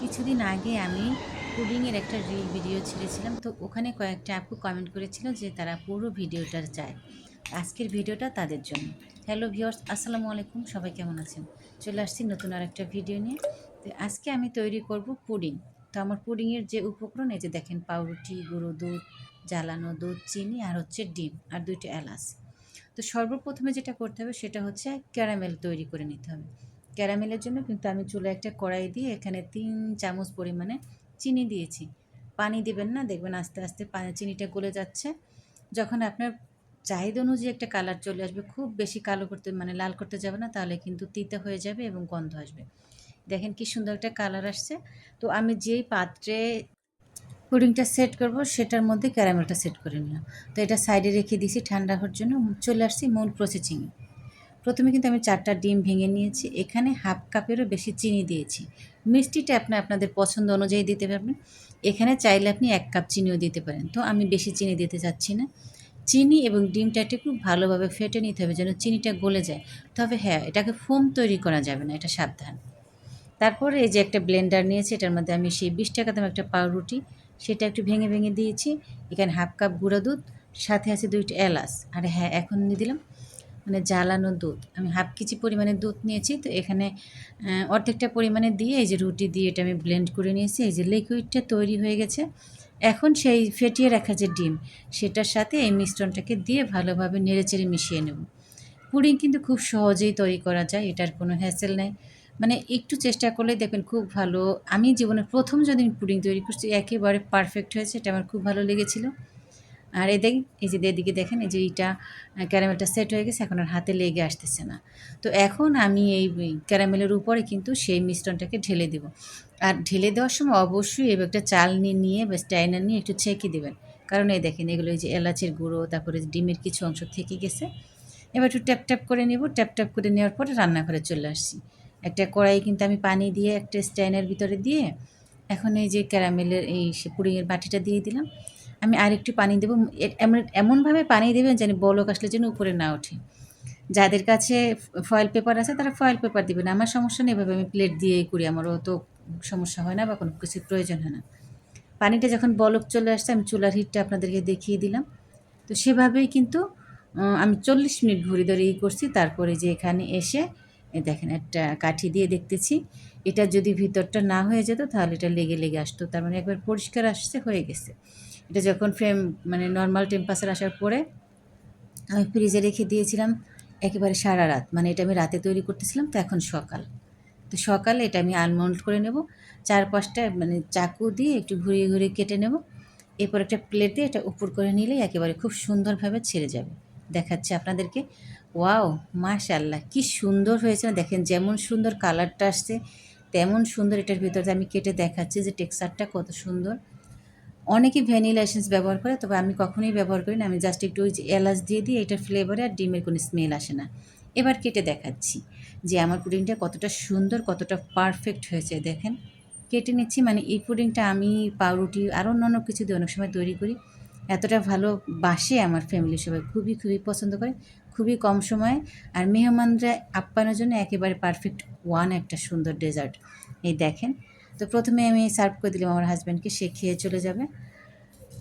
কিছুদিন আগে আমি পুডিংয়ের একটা রিল ভিডিও ছেড়েছিলাম, তো ওখানে কয়েকটা আপু কমেন্ট করেছিল যে তারা পুরো ভিডিওটা চায়। আজকের ভিডিওটা তাদের জন্য। হ্যালো ভিউয়ার্স, আসসালামু আলাইকুম, সবাই কেমন আছেন? চলে আসছি নতুন আর একটা ভিডিও নিয়ে। তো আজকে আমি তৈরি করব পুডিং। তো আমার পুডিংয়ের যে উপকরণ, এই যে দেখেন, পাউরুটি, গুঁড়ো দুধ, জ্বালানো দুধ, চিনি আর হচ্ছে ডিম আর 2টা এলাচ। তো সর্বপ্রথমে যেটা করতে হবে সেটা হচ্ছে ক্যারামেল তৈরি করে নিতে হবে। ক্যারামেলের জন্য কিন্তু আমি চুলায় একটা কড়াই দিয়ে এখানে 3 চামচ পরিমাণে চিনি দিয়েছি। পানি দেবেন না, দেখবেন আস্তে আস্তে চিনিটা গলে যাচ্ছে। যখন আপনার চাহিদা অনুযায়ী একটা কালার চলে আসবে, খুব বেশি কালো করতে মানে লাল করতে যাবে না, তাহলে কিন্তু তিতা হয়ে যাবে এবং গন্ধ আসবে। দেখেন কি সুন্দর একটা কালার আসছে। তো আমি যেই পাত্রে পুডিংটা সেট করব সেটার মধ্যে ক্যারামেলটা সেট করে নিলাম। তো এটা সাইডে রেখে দিয়েছি ঠান্ডা হওয়ার জন্য। চলে আসছি মূল প্রসেসিংয়ে। প্রথমে কিন্তু আমি 4টা ডিম ভেঙে নিয়েছি। এখানে হাফ কাপেরও বেশি চিনি দিয়েছি। মিষ্টিটা আপনাদের পছন্দ অনুযায়ী দিতে পারবেন। এখানে চাইলে আপনি 1 কাপ চিনিও দিতে পারেন। তো আমি বেশি চিনি দিতে চাচ্ছি না। চিনি এবং ডিমটা একটু ভালোভাবে ফেটে নিতে হবে যেন চিনিটা গলে যায়। তবে হ্যাঁ, এটাকে ফোম তৈরি করা যাবে না, এটা সাবধান। তারপরে এই যে একটা ব্লেন্ডার নিয়েছি, এটার মধ্যে আমি সেই 20 টাকা দামের একটা পাউরুটি, সেটা একটু ভেঙে ভেঙে দিয়েছি। এখানে হাফ কাপ গুঁড়া দুধ, সাথে আছে 2টা এলাচ। আর হ্যাঁ, এখন দিয়ে দিলাম মানে জ্বালানো দুধ। আমি হাফ কেজি পরিমাণে দুধ নিয়েছি। তো এখানে অর্ধেকটা পরিমাণে দিয়ে এই যে রুটি দিয়ে এটা আমি ব্লেন্ড করে নিয়েছি। এই যে লিকুইডটা তৈরি হয়ে গেছে। এখন সেই ফেটিয়ে রাখা যে ডিম, সেটার সাথে এই মিশ্রণটাকে দিয়ে ভালোভাবে নেড়েচেড়ে মিশিয়ে নেব। পুডিং কিন্তু খুব সহজেই তৈরি করা যায়, এটার কোনো হ্যাসেল নাই। মানে একটু চেষ্টা করলে দেখবেন খুব ভালো। আমি জীবনের প্রথম যেদিন পুডিং তৈরি করছি একেবারে পারফেক্ট হয়েছে, এটা আমার খুব ভালো লেগেছিল। আর এই যে এদিকে দেখেন, এই যে এইটা ক্যারামেলটা সেট হয়ে গেছে, এখন আর হাতে লেগে আসতেছে না। তো এখন আমি এই ক্যারামেলের উপরে কিন্তু সেই মিশ্রণটাকে ঢেলে দেব। আর ঢেলে দেওয়ার সময় অবশ্যই এবার একটা চালনি নিয়ে বা স্ট্যাইনার নিয়ে একটু ছেঁকে দেবেন। কারণ এই দেখেন, এগুলো এই যে এলাচের গুঁড়ো, তারপরে ডিমের কিছু অংশ থেকে গেছে। এবার একটু ট্যাপ ট্যাপ করে নেব। ট্যাপ ট্যাপ করে নেওয়ার পরে রান্নাঘরে চলে আসছি। একটা কড়াই কিন্তু আমি পানি দিয়ে একটা স্ট্যাইনের ভিতরে দিয়ে এখন এই যে ক্যারামেলের এই পুডিংয়ের বাটিটা দিয়ে দিলাম। আমি আরেকটু পানি দেবো। এমনভাবে পানি দেবেন যেন বলক আসলে যেন উপরে না ওঠে। যাদের কাছে ফয়েল পেপার আছে তারা ফয়েল পেপার দিবেন। আমার সমস্যা নেই, এভাবে আমি প্লেট দিয়েই করি। আমারও তো সমস্যা হয় না বা কোনো কিছুর প্রয়োজন হয় না। পানিটা যখন বলক চলে আসছে, আমি চুলার হিটটা আপনাদেরকে দেখিয়ে দিলাম। তো সেভাবেই কিন্তু আমি 40 মিনিট ঘড়ি ধরে করছি। তারপরে যে এখানে এসে দেখেন একটা কাঠি দিয়ে দেখতেছি। এটা যদি ভিতরটা না হয়ে যেত তাহলে এটা লেগে লেগে আসতো। তার মানে একবার পরিষ্কার আসছে, হয়ে গেছে। এটা যখন মানে নর্মাল টেম্পারেচার আসার পরে আমি ফ্রিজে রেখে দিয়েছিলাম একেবারে সারা রাত। মানে এটা আমি রাতে তৈরি করতেছিলাম, তো এখন সকাল। তো সকালে এটা আমি আনমোল্ড করে নেব। 4-5টা মানে চাকু দিয়ে একটু ঘুরিয়ে ঘুরিয়ে কেটে নেব। এরপর একটা প্লেট দিয়ে এটা উপর করে নিলেই একেবারে খুব সুন্দরভাবে ছেড়ে যাবে। দেখাচ্ছি আপনাদেরকে। ওয়াও! মাশাআল্লাহ! কি সুন্দর হয়েছে না দেখেন, যেমন সুন্দর কালারটা আসছে, তেমন সুন্দর এটার ভিতরে আমি কেটে দেখাচ্ছি যে টেক্সচারটা কত সুন্দর। অনেকে ভ্যানিলা এসেন্স ব্যবহার করে, তবে আমি কখনোই ব্যবহার করি না। আমি জাস্ট একটু ওই যে এলাচ দিয়ে দিই, এটার ফ্লেভারে আর ডিমের কোনো স্মেল আসে না। এবার কেটে দেখাচ্ছি যে আমার পুডিংটা কতটা সুন্দর, কতটা পারফেক্ট হয়েছে দেখেন। কেটে নিচ্ছি, মানে এই পুডিংটা আমি পাউরুটি আরও অন্যান্য কিছু দিয়ে অনেক সময় তৈরি করি। এতটা ভালো বাসে আমার ফ্যামিলির সবাই, খুবই খুবই পছন্দ করে, খুবই কম সময়ে। আর মেহমানরা আপ্যায়নের জন্য একেবারে পারফেক্ট একটা সুন্দর ডেজার্ট। এই দেখেন। তো প্রথমে আমি সার্ভ করে দিলাম আমার হাজব্যান্ডকে, সে খেয়ে চলে যাবে।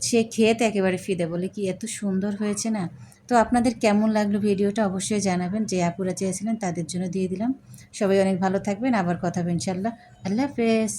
সে খেয়ে তো একেবারে ফিদে, বলে কি এত সুন্দর হয়েছে না। তো আপনাদের কেমন লাগলো ভিডিওটা অবশ্যই জানাবেন। যে আপুরা চেয়েছিলেন তাদের জন্য দিয়ে দিলাম। সবাই অনেক ভালো থাকবেন, আবার কথা হবে ইনশাল্লাহ। আল্লাহ হাফেজ।